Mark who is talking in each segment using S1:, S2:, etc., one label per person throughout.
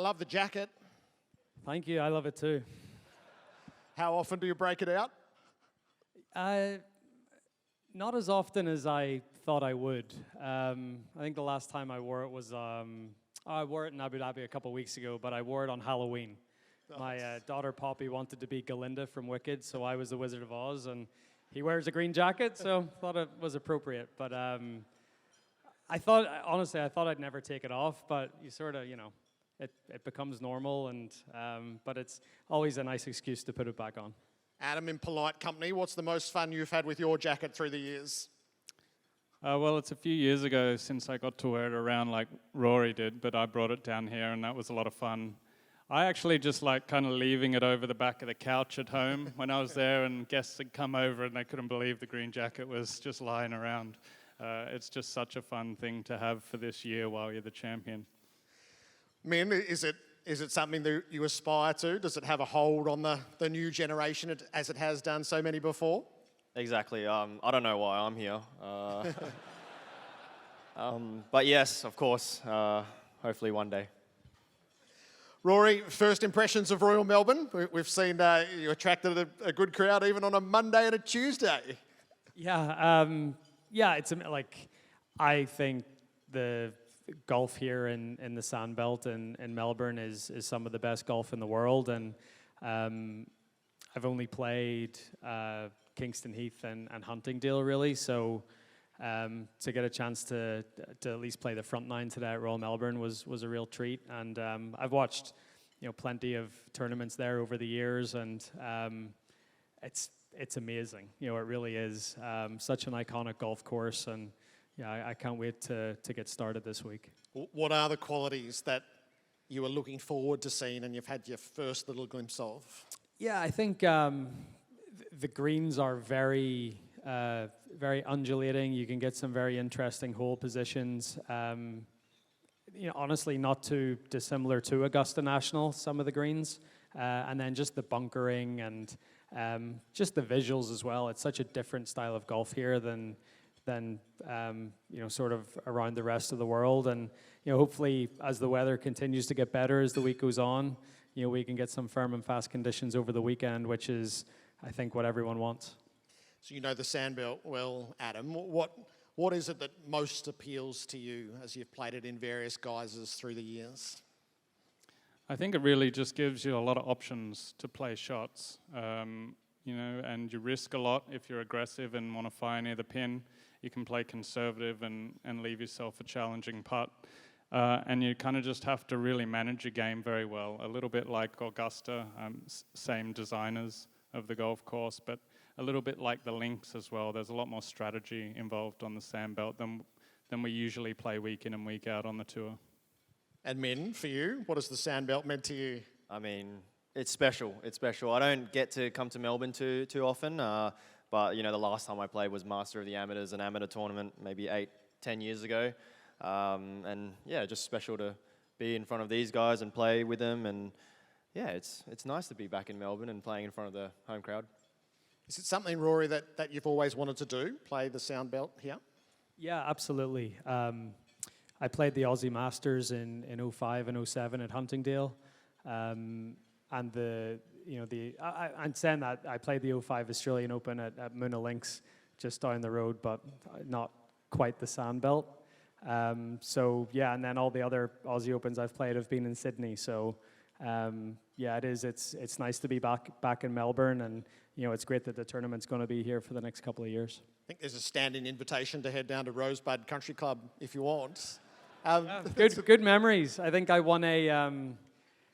S1: love the jacket.
S2: Thank you. I love it too.
S1: How often do you break it out?
S2: Not as often as I thought I would. I think the last time I wore it was, I wore it in Abu Dhabi a couple of weeks ago, but I wore it on Halloween. My daughter Poppy wanted to be Galinda from Wicked, so I was the Wizard of Oz, and he wears a green jacket, so thought it was appropriate. But I thought I'd never take it off, but you sort of, it becomes normal, and but it's always a nice excuse to put it back on.
S1: Adam, in polite company, what's the most fun you've had with your jacket through the years?
S3: Well, it's a few years ago since I got to wear it around like Rory did, but I brought it down here, and that was a lot of fun. I actually just like kind of leaving it over the back of the couch at home when I was there, and guests had come over and they couldn't believe the green jacket was just lying around. It's just such a fun thing to have for this year while you're the champion.
S1: Min, is it something that you aspire to? Does it have a hold on the new generation as it has done so many before?
S4: Exactly. I don't know why I'm here. But yes, of course, hopefully one day.
S1: Rory, first impressions of Royal Melbourne? We've seen you attracted a good crowd even on a Monday and a Tuesday.
S2: Yeah, it's like, I think the golf here in the Sandbelt in Melbourne is some of the best golf in the world, and I've only played Kingston Heath and Huntingdale really, so to get a chance to at least play the front nine today at Royal Melbourne was a real treat, and I've watched plenty of tournaments there over the years, and it's amazing. It really is such an iconic golf course, and yeah, I can't wait to get started this week.
S1: What are the qualities that you are looking forward to seeing and you've had your first little glimpse of?
S2: Yeah, I think the greens are very undulating. You can get some very interesting hole positions. Honestly, not too dissimilar to Augusta National, some of the greens. And then just the bunkering and just the visuals as well. It's such a different style of golf here than sort of around the rest of the world. And hopefully, as the weather continues to get better as the week goes on, we can get some firm and fast conditions over the weekend, which is, I think, what everyone wants.
S1: So the Sandbelt well, Adam. What is it that most appeals to you as you've played it in various guises through the years?
S3: I think it really just gives you a lot of options to play shots, and you risk a lot if you're aggressive and want to fire near the pin. You can play conservative and leave yourself a challenging putt. And you kind of just have to really manage your game very well. A little bit like Augusta, same designers of the golf course, but a little bit like the links as well. There's a lot more strategy involved on the Sandbelt than we usually play week in and week out on the tour.
S1: And Min, for you, what has the Sandbelt meant to you?
S4: I mean, it's special. It's special. I don't get to come to Melbourne too often, but the last time I played was Master of the Amateurs, an amateur tournament, maybe 8-10 years ago. And yeah, just special to be in front of these guys and play with them. And yeah, it's nice to be back in Melbourne and playing in front of the home crowd.
S1: Is it something, Rory, that you've always wanted to do, play the Sandbelt here?
S2: Yeah, absolutely. I played the Aussie Masters in 05 and 07 at Huntingdale. And I'm saying that I played the 05 Australian Open at Moona Links just down the road, but not quite the Sandbelt. So yeah, and then all the other Aussie Opens I've played have been in Sydney. So yeah, it's nice to be back in Melbourne, and it's great that the tournament's going to be here for the next couple of years.
S1: I think there's a standing invitation to head down to Rosebud Country Club if you want.
S2: Good memories. I think I won I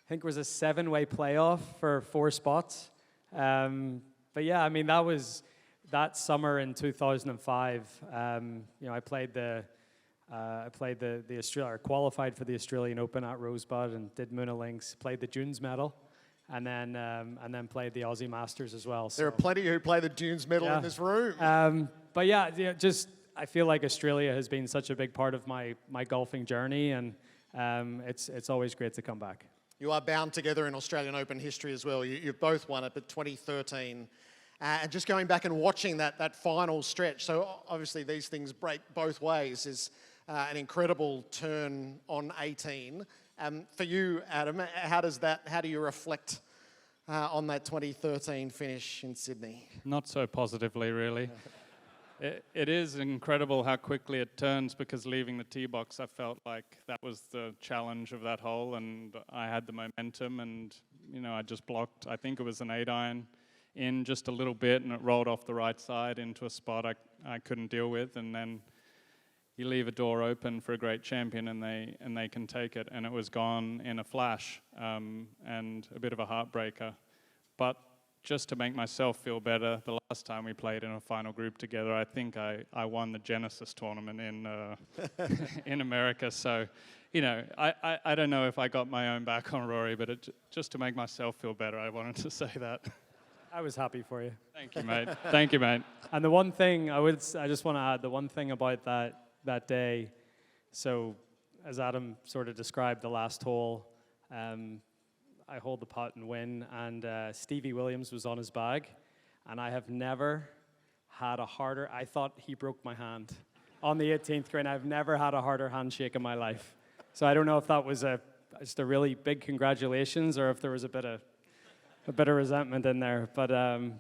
S2: think it was a 7-way playoff for 4 spots. But yeah, I mean, that summer in 2005. I played qualified for the Australian Open at Rosebud and did Moona Links. Played the Dunes Medal, and then played the Aussie Masters as well.
S1: There are plenty who play the Dunes Medal in this room.
S2: But yeah, just I feel like Australia has been such a big part of my golfing journey, and it's always great to come back.
S1: You are bound together in Australian Open history as well. You've both won it, but 2013. And just going back and watching that final stretch, so obviously these things break both ways, is an incredible turn on 18 For you, Adam, how do you reflect on that 2013 finish in Sydney?
S3: Not so positively, really. It is incredible how quickly it turns, because leaving the tee box, I felt like that was the challenge of that hole, and I had the momentum, and I just blocked, I think it was an 8-iron in just a little bit, and it rolled off the right side into a spot I couldn't deal with, and then you leave a door open for a great champion, and they can take it, and it was gone in a flash, and a bit of a heartbreaker. But just to make myself feel better, the last time we played in a final group together, I think I won the Genesis tournament in America. So, I don't know if I got my own back on Rory, but just to make myself feel better, I wanted to say that.
S2: I was happy for you.
S3: Thank you, mate. Thank you, mate.
S2: And the one thing I just want to add, the one thing about that day, so as Adam sort of described the last hole, I hold the putt and win, and Stevie Williams was on his bag, and I have never had a harder, I thought he broke my hand on the 18th green. I've never had a harder handshake in my life. So I don't know if that was just a really big congratulations, or if there was a bit of resentment in there, but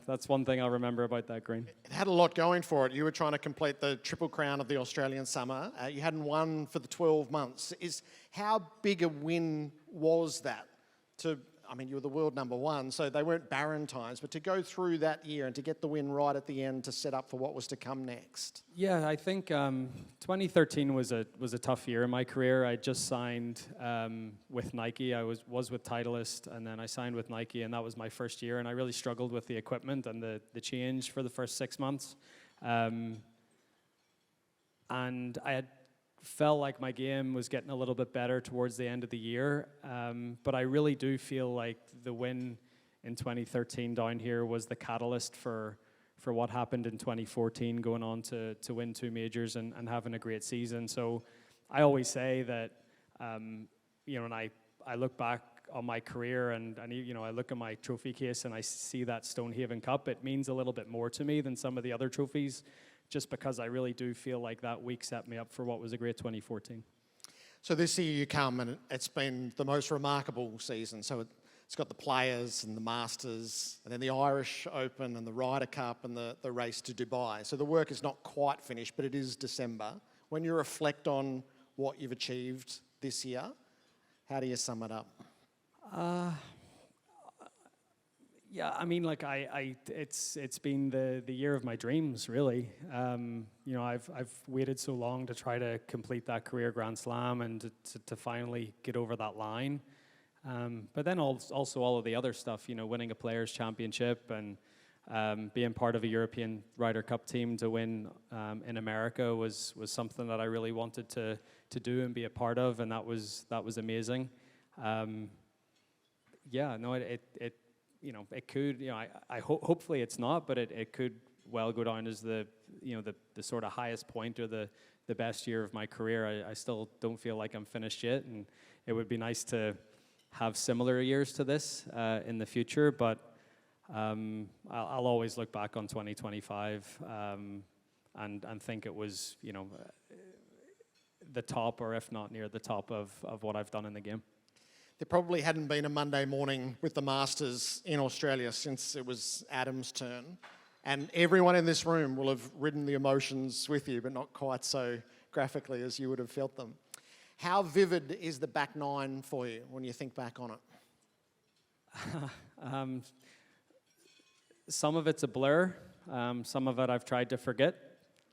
S2: that's one thing I'll remember about that green.
S1: It had a lot going for it. You were trying to complete the Triple Crown of the Australian summer. You hadn't won for the 12 months. How big a win was that? You were the world number one, so they weren't barren times, but to go through that year and to get the win right at the end to set up for what was to come next.
S2: Yeah, I think 2013 was a tough year in my career. I just signed with Nike. I was with Titleist, and then I signed with Nike, and that was my first year, and I really struggled with the equipment and the change for the first 6 months. And I had felt like my game was getting a little bit better towards the end of the year, but I really do feel like the win in 2013 down here was the catalyst for what happened in 2014, going on to win 2 majors and having a great season. So I always say that, and I look back on my career and I look at my trophy case and I see that Stonehaven Cup, it means a little bit more to me than some of the other trophies, just because I really do feel like that week set me up for what was a great 2014.
S1: So this year you come and it's been the most remarkable season. So it's got the Players and the Masters, and then the Irish Open and the Ryder Cup and the race to Dubai. So the work is not quite finished, but it is December. When you reflect on what you've achieved this year, how do you sum it up?
S2: Yeah, it's been the year of my dreams, really. I've waited so long to try to complete that career Grand Slam and to finally get over that line. But then also all of the other stuff, winning a Players' Championship and being part of a European Ryder Cup team to win in America was something that I really wanted to do and be a part of, and that was amazing. It could, hopefully it's not, but it could well go down as the sort of highest point or the best year of my career. I still don't feel like I'm finished yet, and it would be nice to have similar years to this in the future, but I'll always look back on 2025 and think it was, the top, or if not near the top of what I've done in the game.
S1: There probably hadn't been a Monday morning with the Masters in Australia since it was Adam's turn. And everyone in this room will have ridden the emotions with you, but not quite so graphically as you would have felt them. How vivid is the back nine for you when you think back on it?
S2: Some of it's a blur. Some of it I've tried to forget,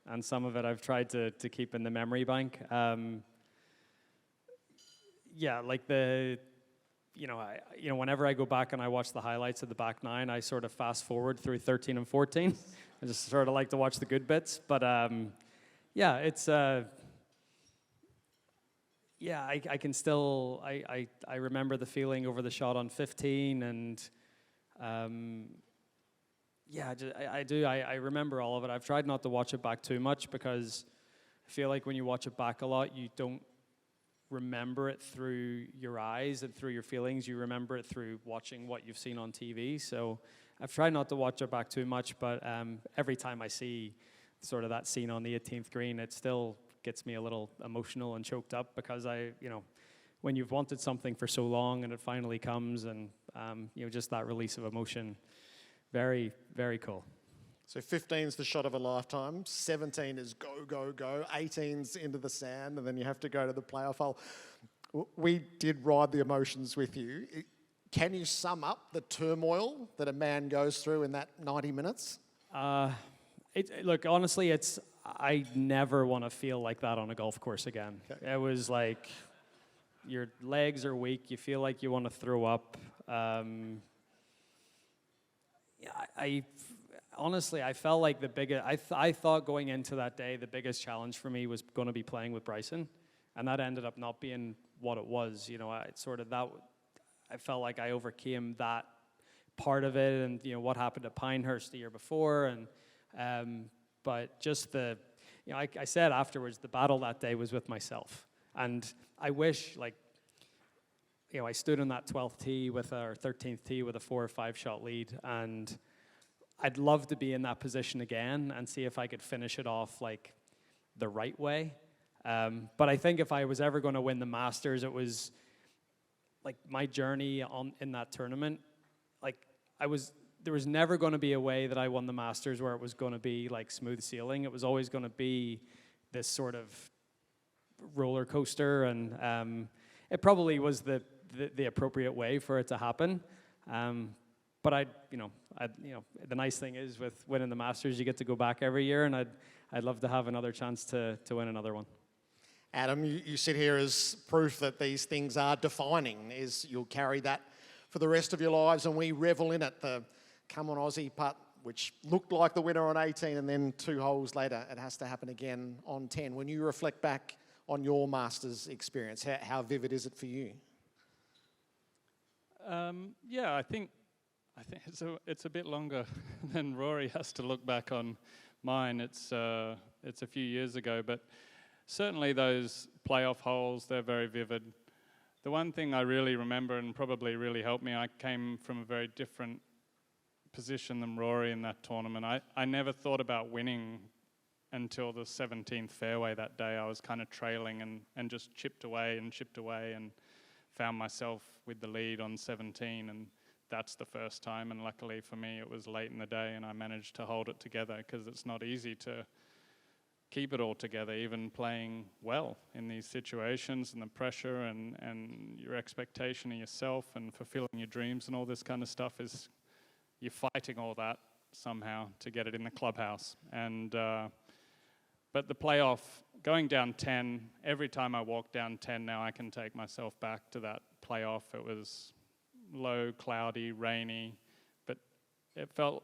S2: and some of it I've tried to keep in the memory bank. Whenever I go back and I watch the highlights of the back nine, I sort of fast forward through 13 and 14. I just sort of like to watch the good bits. But it's I can still I remember the feeling over the shot on 15, and I do. I remember all of it. I've tried not to watch it back too much because I feel like when you watch it back a lot, you don't remember it through your eyes and through your feelings. You remember it through watching what you've seen on TV. So I've tried not to watch it back too much, but every time I see sort of that scene on the 18th green, it still gets me a little emotional and choked up because when you've wanted something for so long and it finally comes, and just that release of emotion, very, very cool.
S1: So 15's the shot of a lifetime, 17 is go, go, go, 18's into the sand, and then you have to go to the playoff hole. We did ride the emotions with you. Can you sum up the turmoil that a man goes through in that 90 minutes?
S2: Look, honestly, I never want to feel like that on a golf course again. Okay. It was like your legs are weak. You feel like you want to throw up. Honestly, I felt like the biggest. I thought going into that day, the biggest challenge for me was going to be playing with Bryson, and that ended up not being what it was. I felt like I overcame that part of it, and what happened at Pinehurst the year before, and but just I said afterwards, the battle that day was with myself, and I wish I stood on that 12th tee or 13th tee with a 4 or 5 shot lead, and I'd love to be in that position again and see if I could finish it off the right way. But I think if I was ever going to win the Masters, it was my journey in that tournament. There was never going to be a way that I won the Masters where it was going to be smooth sailing. It was always going to be this sort of roller coaster, and it probably was the appropriate way for it to happen. But the nice thing is with winning the Masters, you get to go back every year, and I'd love to have another chance to win another one.
S1: Adam, you sit here as proof that these things are defining. You'll carry that for the rest of your lives, and we revel in it. The Come On Aussie putt, which looked like the winner on 18, and then 2 holes later, it has to happen again on 10. When you reflect back on your Masters experience, how vivid is it for you?
S3: I think it's a bit longer than Rory has to look back on mine. It's a few years ago, but certainly those playoff holes, they're very vivid. The one thing I really remember and probably really helped me, I came from a very different position than Rory in that tournament. I never thought about winning until the 17th fairway that day. I was kind of trailing and just chipped away and found myself with the lead on 17, and that's the first time. And luckily for me, it was late in the day and I managed to hold it together, because it's not easy to keep it all together, even playing well in these situations, and the pressure and your expectation of yourself and fulfilling your dreams and all this kind of stuff you're fighting all that somehow to get it in the clubhouse. And but the playoff, going down 10, every time I walk down 10 now, I can take myself back to that playoff. It was low, cloudy, rainy, but it felt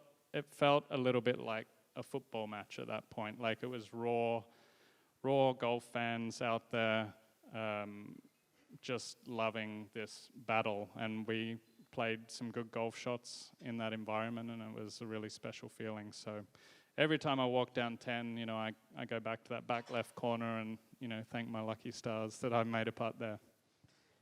S3: a little bit like a football match at that point. It was raw golf fans out there just loving this battle, and we played some good golf shots in that environment, and it was a really special feeling. So every time I walk down 10, I go back to that back left corner and thank my lucky stars that I made a putt there.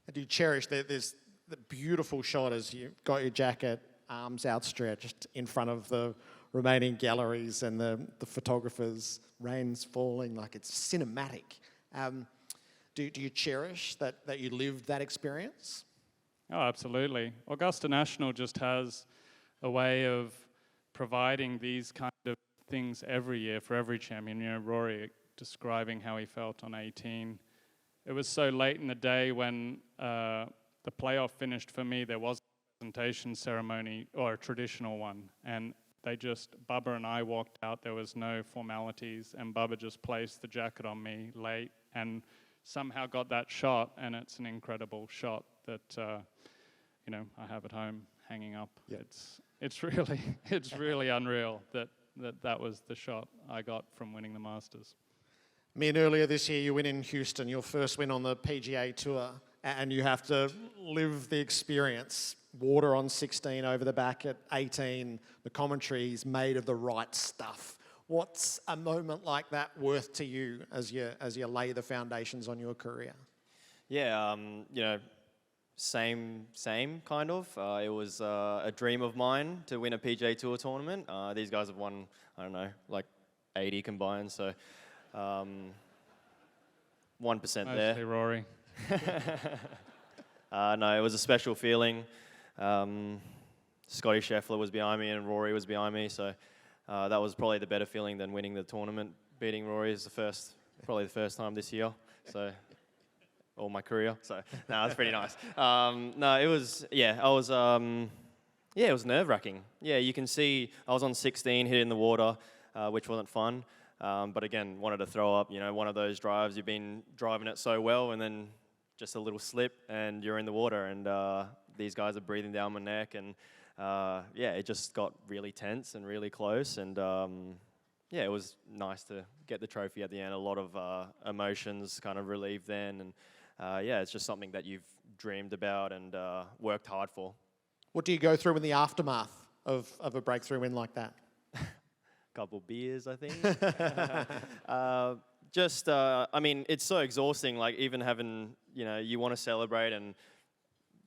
S1: And do you cherish there's the beautiful shot as you've got your jacket, arms outstretched in front of the remaining galleries and the photographers, rain's falling, it's cinematic. Do you cherish that you lived that experience?
S3: Oh, absolutely. Augusta National just has a way of providing these kind of things every year for every champion. Rory describing how he felt on 18. It was so late in the day when the playoff finished for me, there was a presentation ceremony, or a traditional one, and Bubba and I walked out, there was no formalities, and Bubba just placed the jacket on me late and somehow got that shot, and it's an incredible shot that, I have at home hanging up. Yep. It's really unreal that was the shot I got from winning the Masters.
S1: Earlier this year, you win in Houston, your first win on the PGA Tour, and you have to live the experience. Water on 16 over the back at 18. The commentary is made of the right stuff. What's a moment like that worth to you as you lay the foundations on your career?
S4: Yeah, same kind of. It was a dream of mine to win a PGA Tour tournament. These guys have won, 80 combined, so 1% there.
S3: Mostly Rory.
S4: No, it was a special feeling. Scotty Scheffler was behind me and Rory was behind me, so that was probably the better feeling than winning the tournament. Beating Rory is probably the first time this year, so all my career. So no, that's pretty nice. No, it was it was nerve-wracking. Yeah, you can see I was on 16, hit it in the water, which wasn't fun. But again, wanted to throw up. You know, one of those drives, you've been driving it so well, and then just a little slip, and you're in the water. And these guys are breathing down my neck, and it just got really tense and really close. And it was nice to get the trophy at the end. A lot of emotions kind of relieved then, and it's just something that you've dreamed about and worked hard for.
S1: What do you go through in the aftermath of a breakthrough win like that?
S4: Couple beers, I think. I mean, it's so exhausting. Like even having, you want to celebrate and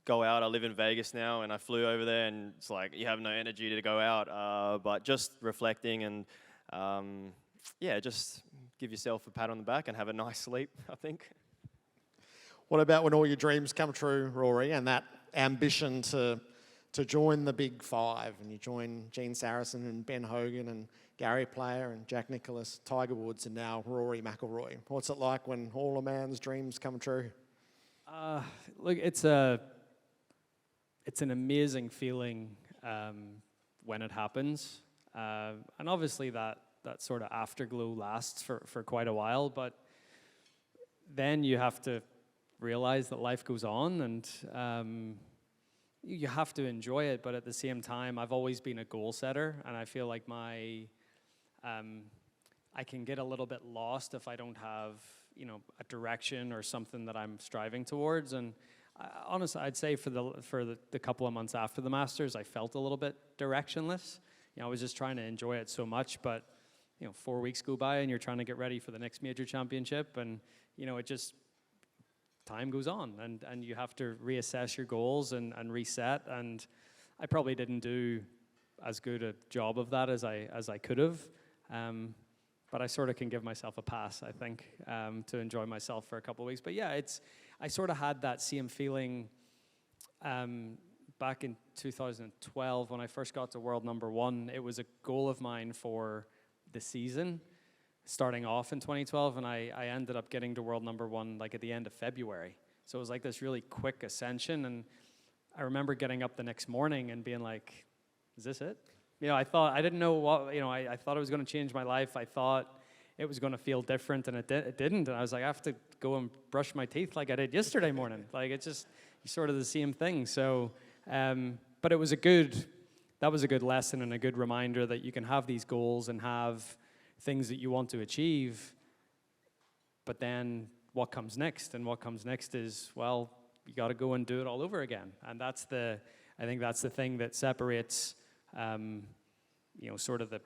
S4: go out. I live in Vegas now, and I flew over there, and it's like you have no energy to go out. But just reflecting and, just give yourself a pat on the back and have a nice sleep, I think.
S1: What about when all your dreams come true, Rory, and that ambition to join the Big Five, and you join Gene Saracen and Ben Hogan and Gary Player and Jack Nicklaus, Tiger Woods, and now Rory McIlroy? What's it like when all a man's dreams come true?
S2: Look, it's an amazing feeling when it happens, and obviously that sort of afterglow lasts for quite a while. But then you have to realize that life goes on, and you have to enjoy it. But at the same time, I've always been a goal setter, and I feel like I can get a little bit lost if I don't have, a direction or something that I'm striving towards. And honestly, I'd say for the couple of months after the Masters, I felt a little bit directionless. I was just trying to enjoy it so much, but 4 weeks go by and you're trying to get ready for the next major championship, and it just, time goes on, and you have to reassess your goals and reset. And I probably didn't do as good a job of that as I could have. But I sort of can give myself a pass, I think, to enjoy myself for a couple of weeks. But yeah, I sort of had that same feeling back in 2012 when I first got to world number one. It was a goal of mine for the season, starting off in 2012, and I ended up getting to world number one like at the end of February. So it was like this really quick ascension, and I remember getting up the next morning and being like, is this it? I didn't know what, I thought it was going to change my life. I thought it was going to feel different, and it didn't. And I was like, I have to go and brush my teeth like I did yesterday morning. Like, it's just sort of the same thing. So, but that was a good lesson and a good reminder that you can have these goals and have things that you want to achieve, but then what comes next? And what comes next is, well, you got to go and do it all over again. And I think that's the thing that separates, sort of the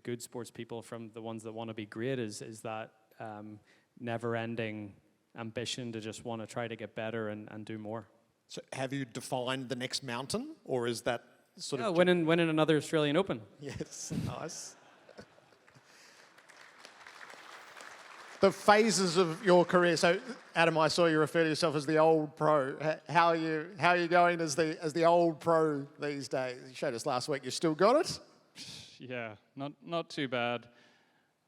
S2: good sports people from the ones that want to be great is that never-ending ambition to just want to try to get better and do more.
S1: So have you defined the next mountain, or is that sort of...
S2: winning another Australian Open.
S1: Yes, nice. The phases of your career. So, Adam, I saw you refer to yourself as the old pro. How are you going as the old pro these days? You showed us last week. You still got it?
S3: Yeah, not too bad.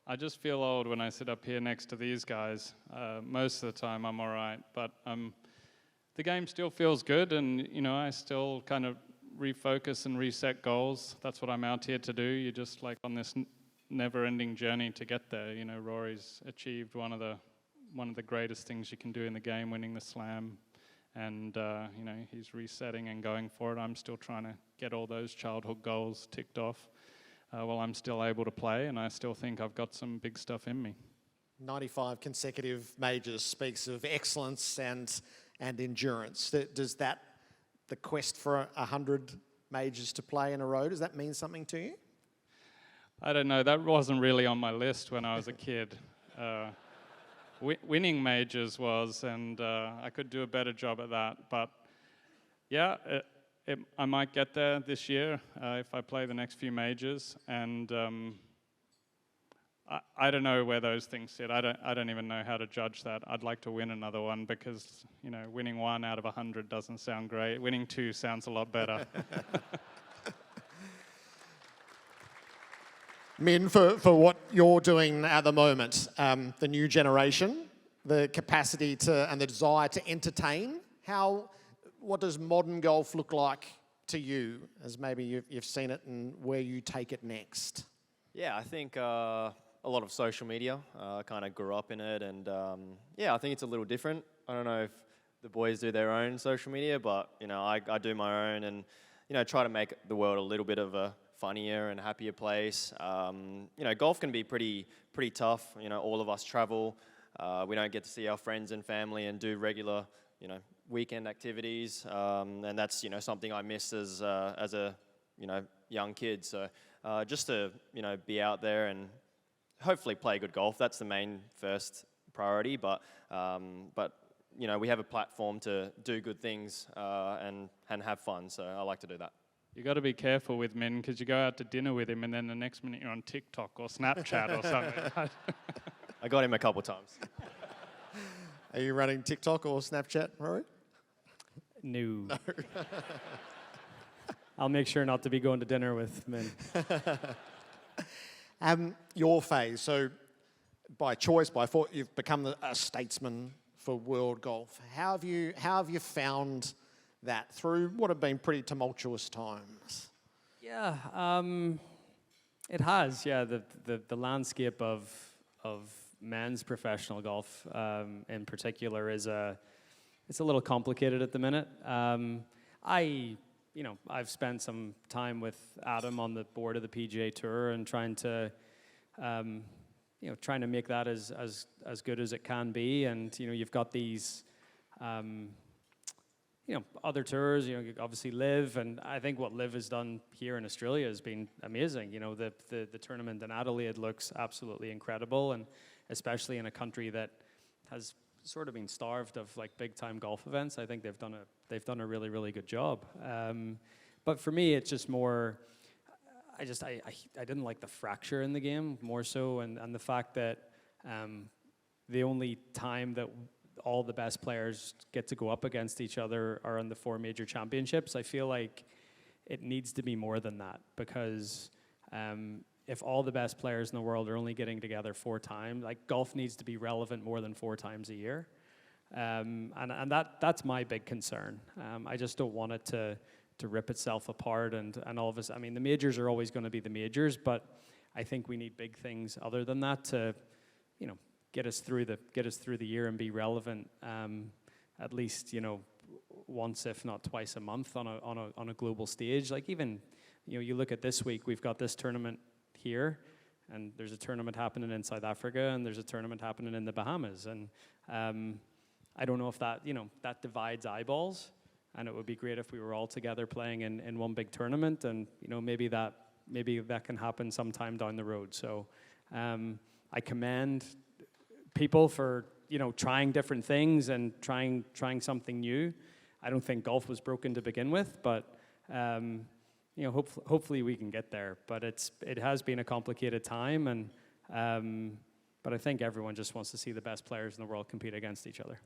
S3: I just feel old when I sit up here next to these guys. Most of the time, I'm all right, but the game still feels good, and I still kind of refocus and reset goals. That's what I'm out here to do. You're just like on this never-ending journey to get there. Rory's achieved one of the greatest things you can do in the game, winning the Slam, and he's resetting and going for it. I'm still trying to get all those childhood goals ticked off while I'm still able to play, and I still think I've got some big stuff in me.
S1: 95 consecutive majors speaks of excellence and endurance. Does the quest for 100 majors to play in a row, does that mean something to you?
S3: I don't know. That wasn't really on my list when I was a kid. Winning majors was, and I could do a better job at that. But yeah, I might get there this year if I play the next few majors. And I don't know where those things sit. I don't even know how to judge that. I'd like to win another one because, you know, winning 1 out of 100 doesn't sound great. Winning 2 sounds a lot better.
S1: Min, for what you're doing at the moment, the new generation, the capacity to and the desire to entertain, what does modern golf look like to you, as maybe you've seen it and where you take it next?
S4: Yeah, I think a lot of social media. I kind of grew up in it, and yeah, I think it's a little different. I don't know if the boys do their own social media, but you know, I do my own, and you know, try to make the world a little bit of a funnier and happier place. You know, golf can be pretty tough. You know, all of us travel. We don't get to see our friends and family and do regular, you know, weekend activities, and that's, you know, something I miss as a, you know, young kid. So just to, you know, be out there and hopefully play good golf. That's the main first priority. But you know, we have a platform to do good things and have fun. So I like to do that.
S3: You got to be careful with Min because you go out to dinner with him and then the next minute you're on TikTok or Snapchat or something.
S4: I got him a couple times.
S1: Are you running TikTok or Snapchat, Rory?
S2: No. I'll make sure not to be going to dinner with Min.
S1: Your phase, so by choice, by thought, you've become a statesman for world golf. How have you found that through what have been pretty tumultuous times?
S2: Yeah, it has. Yeah, the landscape of men's professional golf, in particular, it's a little complicated at the minute. I've spent some time with Adam on the board of the PGA Tour and trying to make that as good as it can be. And you know, you've got these other tours, you know, obviously Live, and I think what Live has done here in Australia has been amazing. You know, the tournament in Adelaide looks absolutely incredible, and especially in a country that has sort of been starved of like big time golf events. I think they've done a really, really good job. But for me, it's just more, I didn't like the fracture in the game more so, and the fact that the only time that all the best players get to go up against each other are on the 4 major championships. I feel like it needs to be more than that, because if all the best players in the world are only getting together 4 times, like golf needs to be relevant more than 4 times a year. And that's my big concern. I just don't want it to rip itself apart and all of us. I mean, the majors are always going to be the majors, but I think we need big things other than that to, you know, get us through the year and be relevant, at least, you know, once if not twice a month on a global stage. Like, even, you know, you look at this week, we've got this tournament here, and there's a tournament happening in South Africa, and there's a tournament happening in the Bahamas, and I don't know if that, you know, that divides eyeballs, and it would be great if we were all together playing in one big tournament, and you know, maybe that can happen sometime down the road. So I commend people for, you know, trying different things and trying something new. I don't think golf was broken to begin with, but you know, hopefully we can get there. But it has been a complicated time, and but I think everyone just wants to see the best players in the world compete against each other.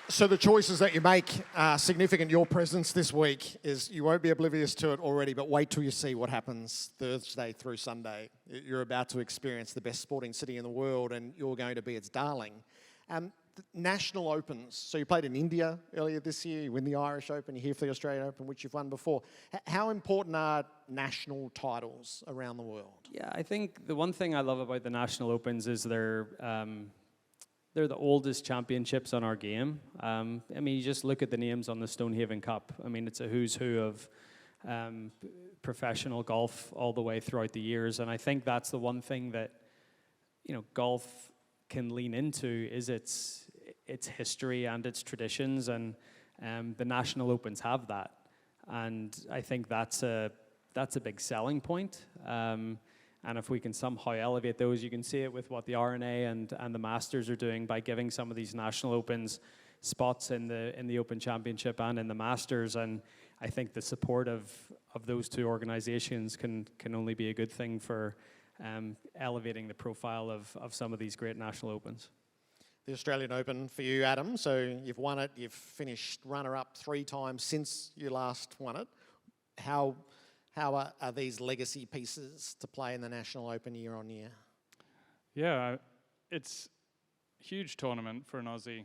S1: So the choices that you make are significant. Your presence this week is, you won't be oblivious to it already, but wait till you see what happens Thursday through Sunday. You're about to experience the best sporting city in the world, and you're going to be its darling. National Opens. So you played in India earlier this year, you win the Irish Open, you're here for the Australian Open, which you've won before. How important are national titles around the world?
S2: Yeah, I think the one thing I love about the National Opens is they're the oldest championships on our game. I mean, you just look at the names on the Stonehaven Cup. I mean, it's a who's who of professional golf all the way throughout the years. And I think that's the one thing that, you know, golf can lean into is its history and its traditions. And the National Opens have that. And I think that's a big selling point. And if we can somehow elevate those, you can see it with what the RNA and the Masters are doing by giving some of these National Opens spots in the Open Championship and in the Masters. And I think the support of those two organizations can only be a good thing for elevating the profile of some of these great national opens.
S1: The Australian Open for you, Adam. So you've won it. You've finished runner-up 3 times since you last won it. How are these legacy pieces to play in the National Open year on year?
S3: Yeah, it's a huge tournament for an Aussie.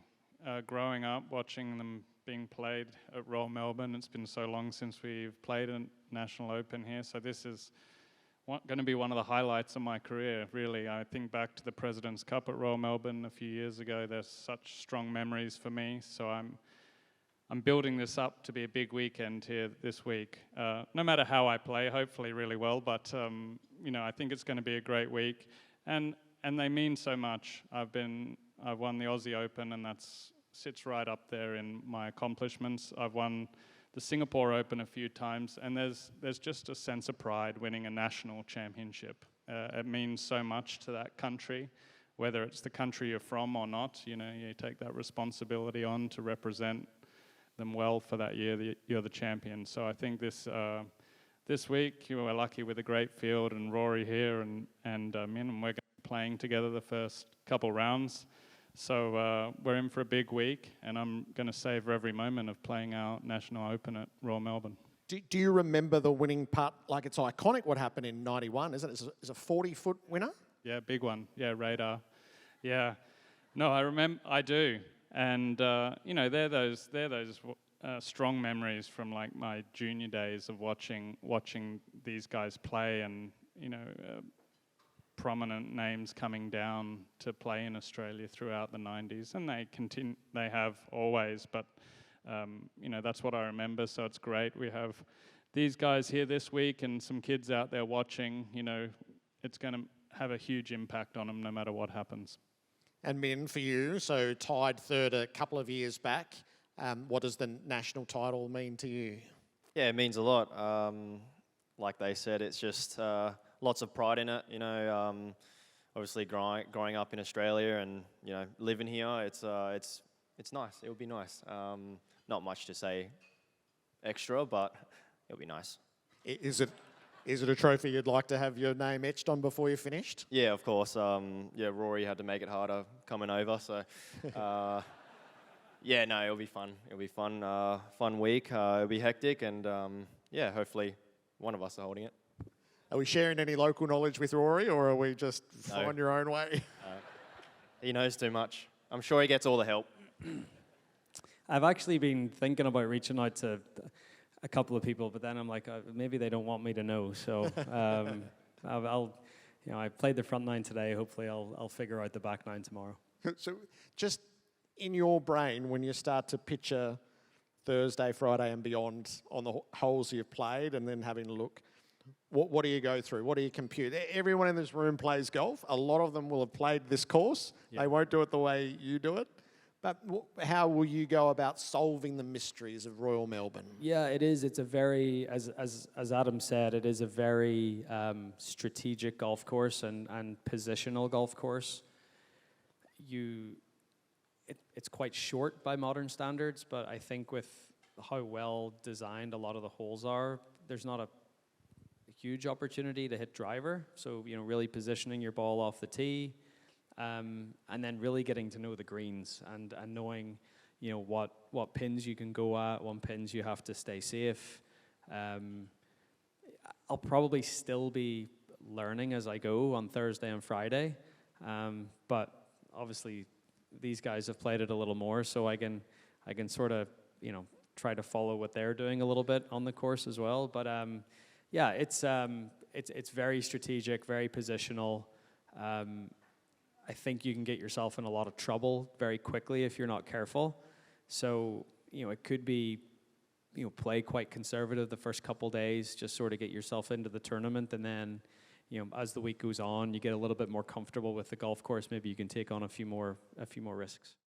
S3: Growing up, watching them being played at Royal Melbourne, it's been so long since we've played a National Open here, so this is going to be one of the highlights of my career, really. I think back to the President's Cup at Royal Melbourne a few years ago. There's such strong memories for me, so I'm building this up to be a big weekend here this week. No matter how I play, hopefully really well, but you know, I think it's going to be a great week, and they mean so much. I've won the Aussie Open, and that's sits right up there in my accomplishments. I've won the Singapore Open a few times, and there's just a sense of pride winning a national championship. It means so much to that country, whether it's the country you're from or not. You know, you take that responsibility on to represent them well for that year. You're the champion. So I think this week you were lucky with a great field and Rory here and Min, and we're going to be playing together the first couple rounds. So we're in for a big week, and I'm going to savor every moment of playing our National Open at Royal Melbourne.
S1: Do you remember the winning putt? Like, it's iconic what happened in '91, isn't it? It's a 40-foot winner?
S3: Yeah, big one. Yeah, radar. Yeah. No, I do. And, you know, they're those strong memories from, like, my junior days of watching these guys play and, you know, prominent names coming down to play in Australia throughout the 90s, and they have always, but you know, that's what I remember, so it's great. We have these guys here this week and some kids out there watching. You know, it's going to have a huge impact on them no matter what happens.
S1: And Min, for you, so tied third a couple of years back, what does the national title mean to you?
S4: Yeah, it means a lot. Like they said, it's just lots of pride in it. You know, obviously growing up in Australia and, you know, living here, it's nice. It would be nice. Not much to say extra, but it'll be nice.
S1: Is it a trophy you'd like to have your name etched on before you're finished?
S4: Yeah, of course. Yeah, Rory had to make it harder coming over, so yeah, no, it'll be fun. It'll be fun. Fun week. It'll be hectic, and yeah, hopefully one of us are holding it.
S1: Are we sharing any local knowledge with Rory, or are we just find your own way?
S4: He knows too much. I'm sure he gets all the help.
S2: I've actually been thinking about reaching out to a couple of people, but then I'm like, maybe they don't want me to know. So you know, I played the front nine today. Hopefully, I'll figure out the back nine tomorrow.
S1: So, just in your brain, when you start to picture Thursday, Friday, and beyond on the holes you've played, and then having a look, what do you go through? What do you compute? Everyone in this room plays golf. A lot of them will have played this course. Yep. They won't do it the way you do it. But how will you go about solving the mysteries of Royal Melbourne?
S2: Yeah, it is. It's a very, as Adam said, it is a very strategic golf course and positional golf course. It's quite short by modern standards, but I think with how well designed a lot of the holes are, there's not a huge opportunity to hit driver. So, you know, really positioning your ball off the tee. And then really getting to know the greens and knowing, you know, what pins you can go at, what pins you have to stay safe. I'll probably still be learning as I go on Thursday and Friday, but obviously these guys have played it a little more, so I can sort of, you know, try to follow what they're doing a little bit on the course as well. But yeah, it's very strategic, very positional. I think you can get yourself in a lot of trouble very quickly if you're not careful. So, you know, it could be, you know, play quite conservative the first couple days, just sort of get yourself into the tournament, and then, you know, as the week goes on, you get a little bit more comfortable with the golf course. Maybe you can take on a few more risks.